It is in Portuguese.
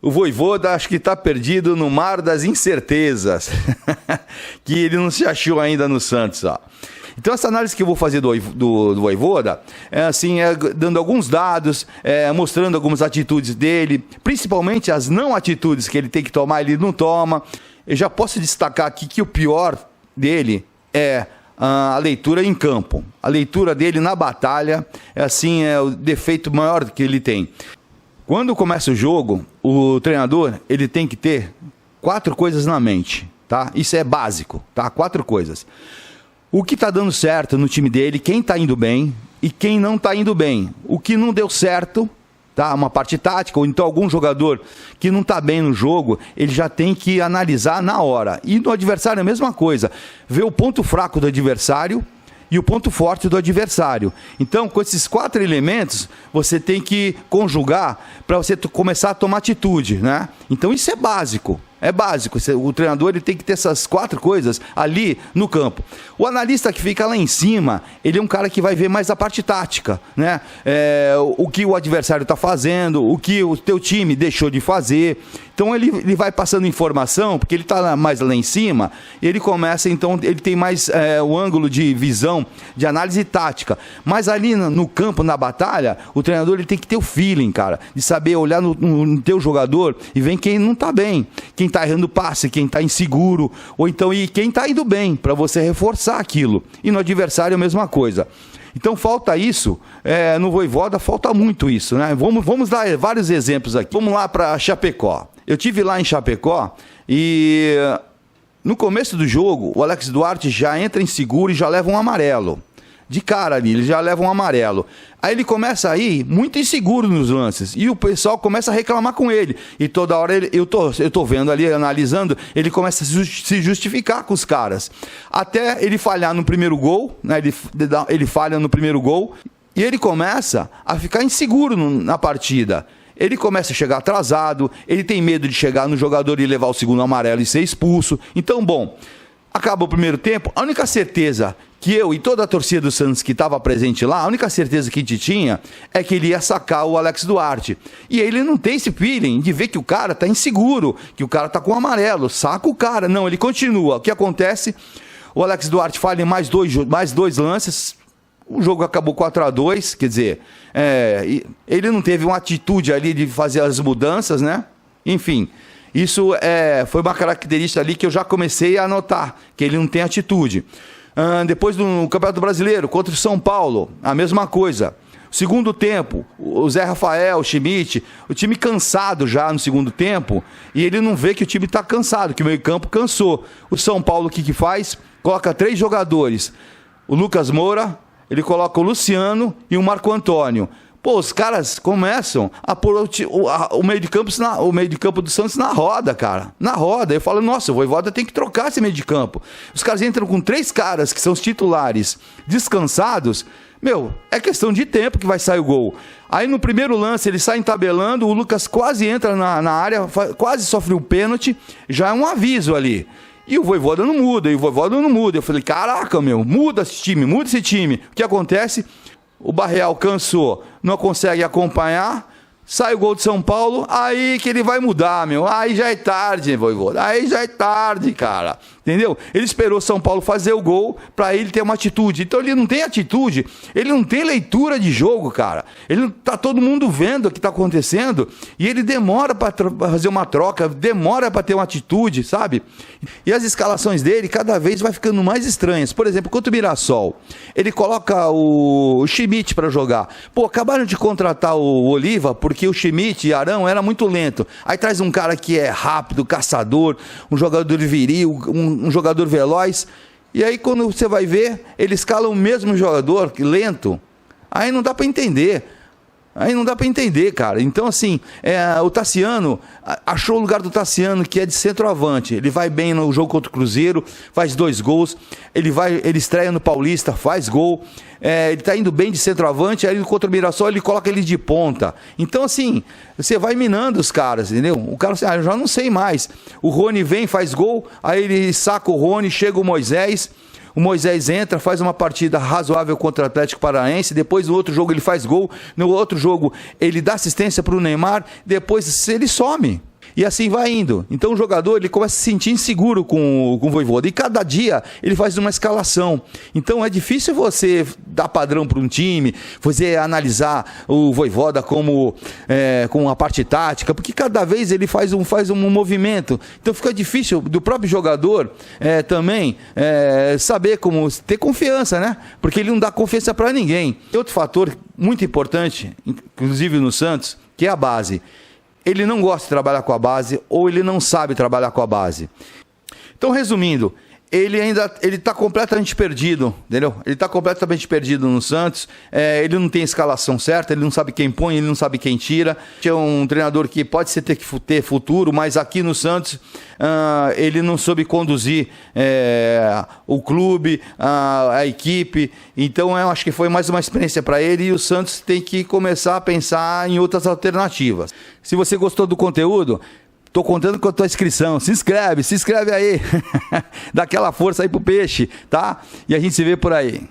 O Vojvoda acho que está perdido no mar das incertezas, que ele não se achou ainda no Santos, ó. Então essa análise que eu vou fazer do Vojvoda é assim, dando alguns dados, mostrando algumas atitudes dele, principalmente as não atitudes que ele tem que tomar, ele não toma. Eu já posso destacar aqui que o pior dele é a leitura em campo. A leitura dele na batalha é o defeito maior que ele tem. Quando começa o jogo, o treinador ele tem que ter 4 coisas na mente, tá? Isso é básico, tá? 4 coisas. O que está dando certo no time dele, quem está indo bem e quem não está indo bem. O que não deu certo, tá? Uma parte tática, ou então algum jogador que não está bem no jogo, ele já tem que analisar na hora. E no adversário é a mesma coisa. Ver o ponto fraco do adversário e o ponto forte do adversário. Então, com esses 4 elementos, você tem que conjugar para você começar a tomar atitude, né? Então, isso é básico. É básico, o treinador ele tem que ter essas 4 coisas ali no campo. O analista que fica lá em cima, ele é um cara que vai ver mais a parte tática, né? O que o adversário está fazendo, o que o teu time deixou de fazer. Então ele vai passando informação, porque ele está mais lá em cima, e ele começa, então, ele tem mais o ângulo de visão, de análise tática. Mas ali no campo, na batalha, o treinador ele tem que ter o feeling, cara, de saber olhar no teu jogador e ver quem não está bem, quem está errando passe, quem está inseguro, ou então quem está indo bem, para você reforçar aquilo. E no adversário a mesma coisa. Então falta isso, no Vojvoda falta muito isso, né? Vamos dar vários exemplos aqui. Vamos lá para Chapecó. Eu tive lá em Chapecó e no começo do jogo o Alex Duarte já entra inseguro e já leva um amarelo. De cara ali, ele já leva um amarelo. Aí ele começa a ir muito inseguro nos lances. E o pessoal começa a reclamar com ele. E toda hora eu tô vendo ali, analisando, ele começa a se justificar com os caras. Até ele falhar no primeiro gol, né? Ele falha no primeiro gol. E ele começa a ficar inseguro na partida. Ele começa a chegar atrasado, ele tem medo de chegar no jogador e levar o segundo amarelo e ser expulso. Então, bom, acaba o primeiro tempo, a única certeza que eu e toda a torcida do Santos que estava presente lá, a única certeza que a gente tinha é que ele ia sacar o Alex Duarte. E ele não tem esse feeling de ver que o cara está inseguro, que o cara está com amarelo, saca o cara. Não, ele continua. O que acontece? O Alex Duarte falha em mais dois lances. O jogo acabou 4-2, quer dizer, ele não teve uma atitude ali de fazer as mudanças, né? Enfim, isso foi uma característica ali que eu já comecei a notar, que ele não tem atitude. Depois do Campeonato Brasileiro, contra o São Paulo, a mesma coisa. Segundo tempo, o Zé Rafael, o Schmidt, o time cansado já no segundo tempo, e ele não vê que o time está cansado, que o meio-campo cansou. O São Paulo, o que faz? Coloca 3 jogadores. O Lucas Moura, ele coloca o Luciano e o Marco Antônio. Pô, os caras começam a pôr o meio de campo do Santos na roda, cara. Na roda. Eu falo, nossa, o Vojvoda tem que trocar esse meio de campo. Os caras entram com 3 caras que são os titulares descansados. Meu, é questão de tempo que vai sair o gol. Aí no primeiro lance ele sai entabelando, o Lucas quase entra na área, quase sofre um pênalti. Já é um aviso ali. E o Vojvoda não muda, Eu falei, caraca, meu, muda esse time. O que acontece? O Barreal cansou, não consegue acompanhar, sai o gol de São Paulo, aí que ele vai mudar, meu. Aí já é tarde, Vojvoda. Aí já é tarde, cara. Entendeu? Ele esperou São Paulo fazer o gol para ele ter uma atitude. Então ele não tem atitude, ele não tem leitura de jogo, cara. Ele tá todo mundo vendo o que tá acontecendo e ele demora para fazer uma troca, demora para ter uma atitude, sabe? E as escalações dele cada vez vai ficando mais estranhas. Por exemplo, contra o Mirassol, ele coloca o Schmidt para jogar. Pô, acabaram de contratar o Oliva porque o Schmidt e Arão era muito lento. Aí traz um cara que é rápido, caçador, um jogador viril, um jogador veloz, e aí quando você vai ver, ele escala o mesmo jogador, lento, aí não dá para entender. Cara. Então, assim, o Tassiano, achou o lugar do Tassiano, que é de centroavante. Ele vai bem no jogo contra o Cruzeiro, faz 2 gols. Ele estreia no Paulista, faz gol. Ele tá indo bem de centroavante, aí contra o Mirassol ele coloca ele de ponta. Então, assim, você vai minando os caras, entendeu? O cara assim, eu já não sei mais. O Rony vem, faz gol, aí ele saca o Rony, chega o Moisés entra, faz uma partida razoável contra o Atlético Paranaense, depois no outro jogo ele faz gol, no outro jogo ele dá assistência para o Neymar, depois ele some. E assim vai indo. Então o jogador ele começa a se sentir inseguro com o Vojvoda. E cada dia ele faz uma escalação. Então é difícil você dar padrão para um time, você analisar o Vojvoda como com a parte tática, porque cada vez ele faz um movimento. Então fica difícil do próprio jogador também saber como ter confiança, né? Porque ele não dá confiança para ninguém. Tem outro fator muito importante, inclusive no Santos, que é a base. Ele não gosta de trabalhar com a base ou ele não sabe trabalhar com a base. Então, resumindo, ele está completamente perdido, entendeu? Ele está completamente perdido no Santos, ele não tem escalação certa, ele não sabe quem põe, ele não sabe quem tira. É um treinador que pode ser ter futuro, mas aqui no Santos ele não soube conduzir o clube, a equipe. Então eu acho que foi mais uma experiência para ele e o Santos tem que começar a pensar em outras alternativas. Se você gostou do conteúdo, tô contando com a tua inscrição. Se inscreve aí. Dá aquela força aí pro peixe, tá? E a gente se vê por aí.